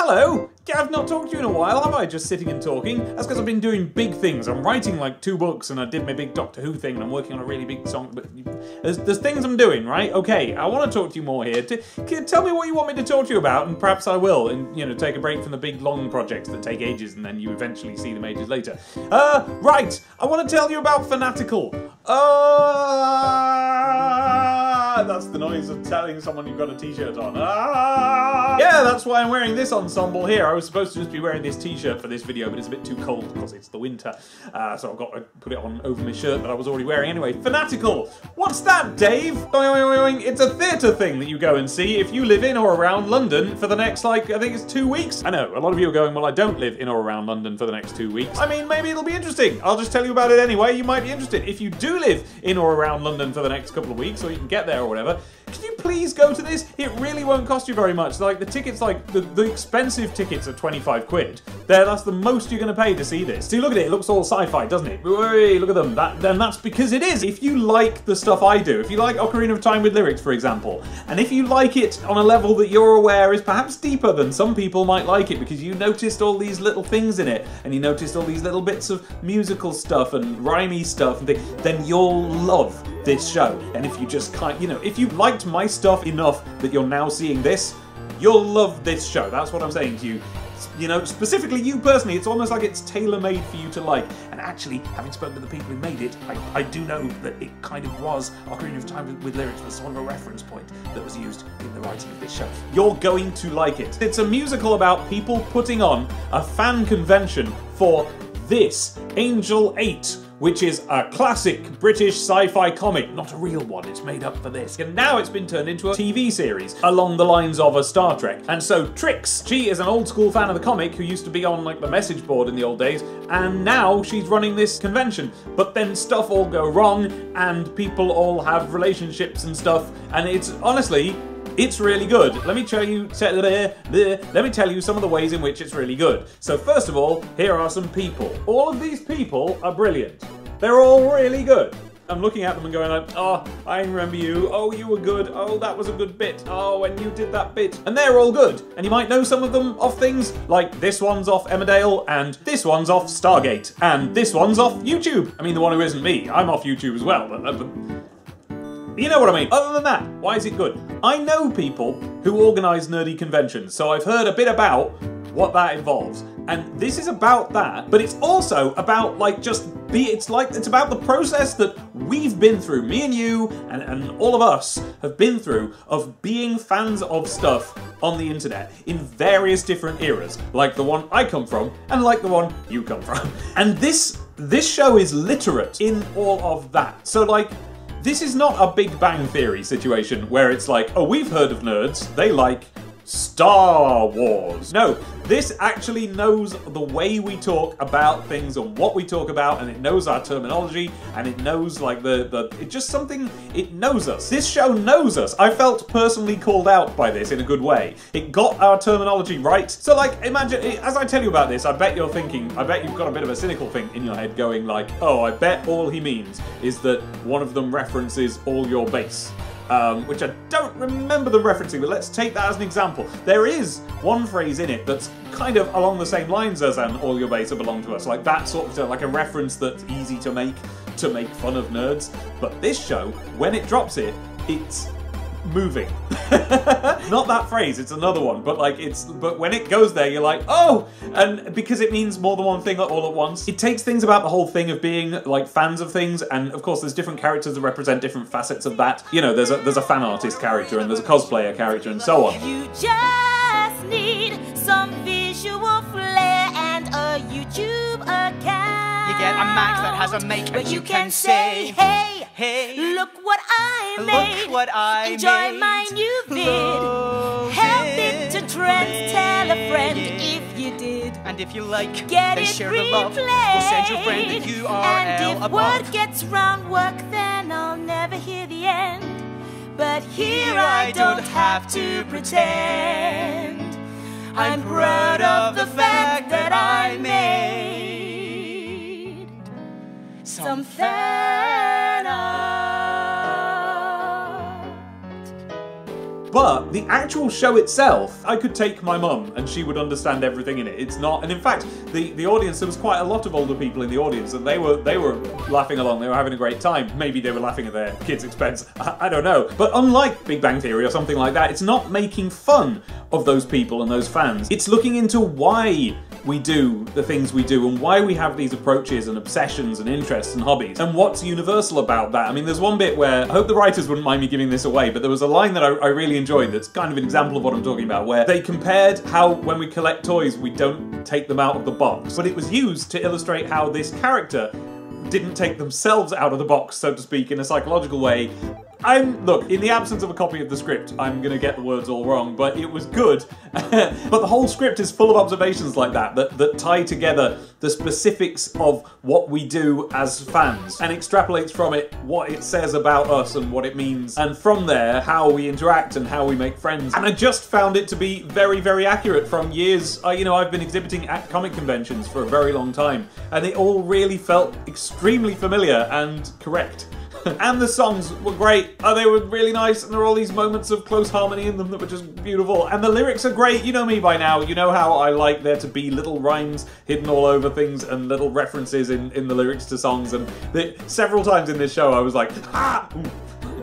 hello! I've not talked to you in a while, have I? Just sitting and talking. That's because I've been doing big things. I'm writing like 2 books and I did my big Doctor Who thing and I'm working on a really big song, but there's things I'm doing, right? Okay, I want to talk to you more here. Tell me what you want me to talk to you about and perhaps I will, and take a break from the big long projects that take ages and then you eventually see them ages later. Right, I want to tell you about Fanatical. That's the noise of telling someone you've got a t-shirt on. Yeah, that's why I'm wearing this ensemble here. I was supposed to just be wearing this t-shirt for this video, but it's a bit too cold because it's the winter. So I've got to put it on over my shirt that I was already wearing anyway. Fanatical! What's that, Dave? It's a theatre thing that you go and see if you live in or around London for the next, I think it's 2 weeks. I know, a lot of you are going, well, I don't live in or around London for the next 2 weeks. I mean, maybe it'll be interesting. I'll just tell you about it anyway. You might be interested. If you do live in or around London for the next couple of weeks, or you can get there or whatever, can you please go to this? It really won't cost you very much. Like, the tickets, the expensive tickets are 25 quid. That's the most you're going to pay to see this. See, look at it. It looks all sci-fi, doesn't it? Whee, look at them. Then that's because it is. If you like the stuff I do, if you like Ocarina of Time with lyrics, for example, and if you like it on a level that you're aware is perhaps deeper than some people might like it because you noticed all these little things in it, and you noticed all these little bits of musical stuff and rhymey stuff, and then you'll love this show. And if you just if you liked my stuff enough that you're now seeing this, you'll love this show. That's what I'm saying to you. Specifically you personally, it's almost like it's tailor-made for you to like. And actually, having spoken to the people who made it, I do know that it kind of was Ocarina of Time with lyrics was sort of a reference point that was used in the writing of this show. You're going to like it. It's a musical about people putting on a fan convention for this, Angel 8, which is a classic British sci-fi comic, not a real one, it's made up for this. And now it's been turned into a TV series along the lines of a Star Trek. And so Trix, she is an old school fan of the comic who used to be on the message board in the old days, and now she's running this convention. But then stuff all go wrong and people all have relationships and stuff, and it's honestly, it's really good. Let me tell you some of the ways in which it's really good. So first of all, here are some people. All of these people are brilliant. They're all really good. I'm looking at them and going like, oh, I remember you. Oh, you were good. Oh, that was a good bit. Oh, when you did that bit. And they're all good. And you might know some of them off things, like this one's off Emmerdale, and this one's off Stargate, and this one's off YouTube. I mean, the one who isn't me. I'm off YouTube as well, but you know what I mean. Other than that, why is it good? I know people who organise nerdy conventions, so I've heard a bit about what that involves. And this is about that, but it's also about it's about the process that we've been through, me and you, and all of us have been through, of being fans of stuff on the internet in various different eras, like the one I come from, and like the one you come from. And this show is literate in all of that. So this is not a Big Bang Theory situation where it's like, oh, we've heard of nerds, they like Star Wars. No, this actually knows the way we talk about things and what we talk about, and it knows our terminology, and it knows it's just something, it knows us. This show knows us. I felt personally called out by this in a good way. It got our terminology right. So imagine, as I tell you about this, I bet you've got a bit of a cynical thing in your head going like, oh, I bet all he means is that one of them references all your base. Which I don't remember them referencing, but let's take that as an example. There is one phrase in it that's kind of along the same lines as an all your base belong to us, like that sort of thing, like a reference that's easy to make fun of nerds. But this show, when it drops it, it's moving. Not that phrase, it's another one, but but when it goes there, you're like, oh! And because it means more than one thing all at once, it takes things about the whole thing of being fans of things, and of course there's different characters that represent different facets of that. There's a fan artist character, and there's a cosplayer character, and so on. You just need some visual flair and a YouTube account. You get a Mac that has a make, but and you can say, hey, hey, look what I made. Look what I Enjoy made. my new vid. Help it to trend. Tell a friend if you did. And if you like, get then it share the love. We'll send your friend the URL and if above. word gets round work, then I'll never hear the end. But here I don't have to pretend. I'm proud of the fact that I made some fan art. But the actual show itself, I could take my mum and she would understand everything in it. It's not, and in fact, the audience, there was quite a lot of older people in the audience, and they were laughing along, they were having a great time. Maybe they were laughing at their kids' expense, I don't know. But unlike Big Bang Theory or something like that, it's not making fun of those people and those fans. It's looking into why we do the things we do and why we have these approaches and obsessions and interests and hobbies and what's universal about that. I mean, there's one bit where, I hope the writers wouldn't mind me giving this away, but there was a line that I really enjoyed that's kind of an example of what I'm talking about, where they compared how when we collect toys we don't take them out of the box, but it was used to illustrate how this character didn't take themselves out of the box, so to speak, in a psychological way. Look, in the absence of a copy of the script, I'm gonna get the words all wrong, but it was good. But the whole script is full of observations like that tie together the specifics of what we do as fans, and extrapolates from it what it says about us and what it means, and from there, how we interact and how we make friends. And I just found it to be very, very accurate from years. You know, I've been exhibiting at comic conventions for a very long time, and it all really felt extremely familiar and correct. And the songs were great. They were really nice, and there were all these moments of close harmony in them that were just beautiful. And the lyrics are great. You know me by now. You know how I like there to be little rhymes hidden all over things and little references in the lyrics to songs. And several times in this show I was like, ah!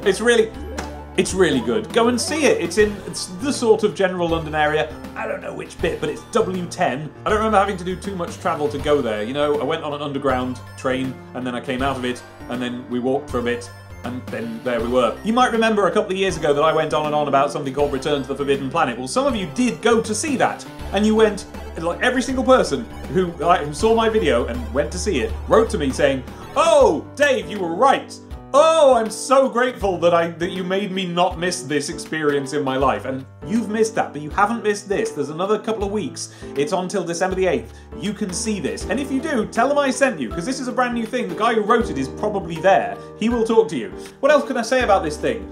It's really good. Go and see it. It's the sort of general London area. I don't know which bit, but it's W10. I don't remember having to do too much travel to go there. You know, I went on an underground train, and then I came out of it, and then we walked for a bit, and then there we were. You might remember a couple of years ago that I went on and on about something called Return to the Forbidden Planet. Well, some of you did go to see that, and you went, like every single person who saw my video and went to see it, wrote to me saying, "Oh, Dave, you were right. Oh, I'm so grateful that you made me not miss this experience in my life." And you've missed that, but you haven't missed this. There's another couple of weeks. It's on till December the 8th. You can see this. And if you do, tell them I sent you, because this is a brand new thing. The guy who wrote it is probably there. He will talk to you. What else can I say about this thing?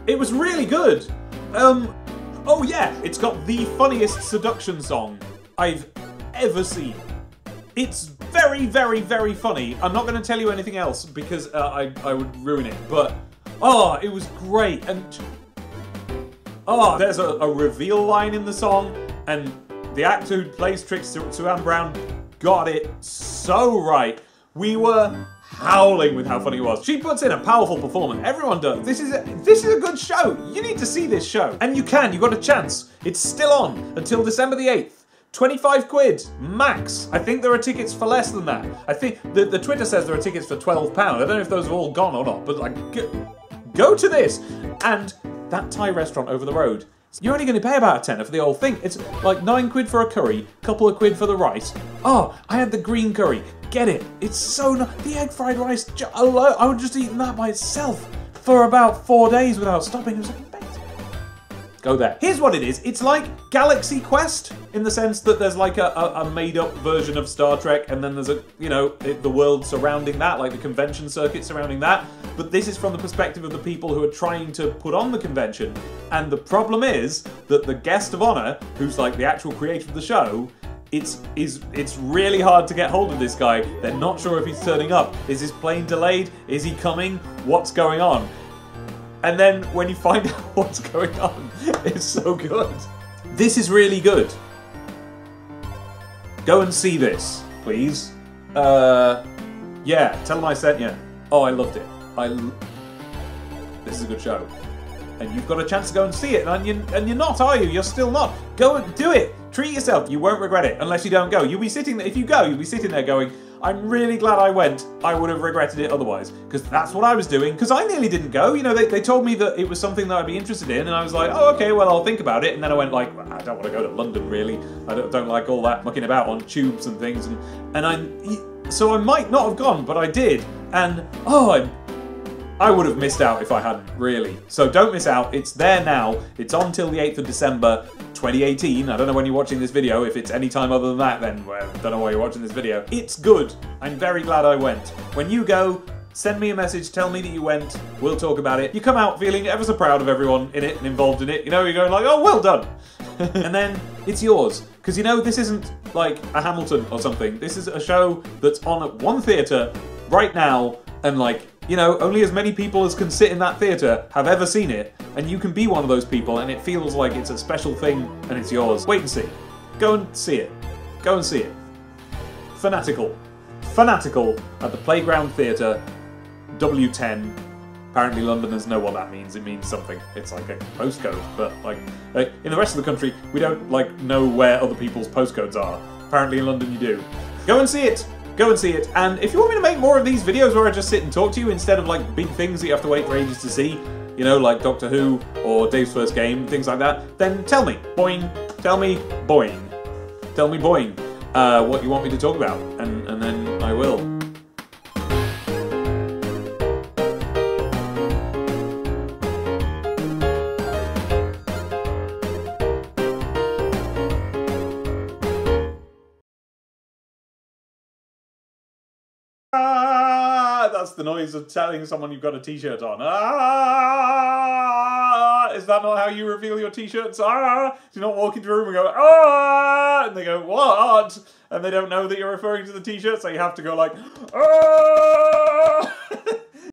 It was really good. Oh yeah, it's got the funniest seduction song I've ever seen. It's very, very, very funny. I'm not going to tell you anything else because I would ruin it, but oh, it was great. And oh, there's a reveal line in the song, and the actor who plays Trix, Sue-Ann Brown, got it so right. We were howling with how funny it was. She puts in a powerful performance. Everyone does. This is a good show. You need to see this show. And you've got a chance. It's still on until December the 8th. 25 quid, max. I think there are tickets for less than that. I think the Twitter says there are tickets for £12. I don't know if those have all gone or not, but like, go to this. And that Thai restaurant over the road, you're only going to pay about a tenner for the whole thing. It's like 9 quid for a curry, couple of quid for the rice. Oh, I had the green curry. Get it. It's so nice. The egg fried rice, I would just eat that by itself for about 4 days without stopping. It was amazing. Go there. Here's what it is. It's like Galaxy Quest in the sense that there's like a made-up version of Star Trek, and then there's the world surrounding that, like the convention circuit surrounding that. But this is from the perspective of the people who are trying to put on the convention. And the problem is that the guest of honor, who's like the actual creator of the show, it's really hard to get hold of this guy. They're not sure if he's turning up. Is his plane delayed? Is he coming? What's going on? And then when you find out what's going on, it's so good. This is really good. Go and see this, please. Yeah, tell them I sent you. Oh, I loved it. This is a good show. And you've got a chance to go and see it, and you're not, are you? You're still not. Go and do it. Treat yourself. You won't regret it unless you don't go. You'll be sitting there. If you go, you'll be sitting there going, I'm really glad I went. I would have regretted it otherwise. Because that's what I was doing. Because I nearly didn't go. You know, they told me that it was something that I'd be interested in. And I was like, oh, okay, well, I'll think about it. And then I went like, well, I don't want to go to London, really. I don't like all that mucking about on tubes and things. So I might not have gone, but I did. And, oh, I would have missed out if I hadn't, really. So don't miss out. It's there now. It's on till the 8th of December, 2018. I don't know when you're watching this video. If it's any time other than that, then well, I don't know why you're watching this video. It's good. I'm very glad I went. When you go, send me a message. Tell me that you went. We'll talk about it. You come out feeling ever so proud of everyone in it and involved in it. You know, you're going like, oh, well done. And then it's yours. Because, you know, this isn't like a Hamilton or something. This is a show that's on at one theatre right now. And like, you know, only as many people as can sit in that theatre have ever seen it, and you can be one of those people and it feels like it's a special thing and it's yours. Wait and see. Go and see it. Go and see it. Fanatical. Fanatical at the Playground Theatre, W10. Apparently Londoners know what that means. It means something. It's like a postcode, but like in the rest of the country, we don't like know where other people's postcodes are. Apparently in London you do. Go and see it! Go and see it. And if you want me to make more of these videos where I just sit and talk to you instead of like big things that you have to wait for ages to see, you know, like Doctor Who or Dave's First Game, things like that, then tell me. Boing. Tell me boing. Tell me boing. What you want me to talk about, and then I will. That's the noise of telling someone you've got a t-shirt on. Is that not how you reveal your t-shirts? Do you not walk into a room and go, and they go, what? And they don't know that you're referring to the t-shirt, so you have to go like,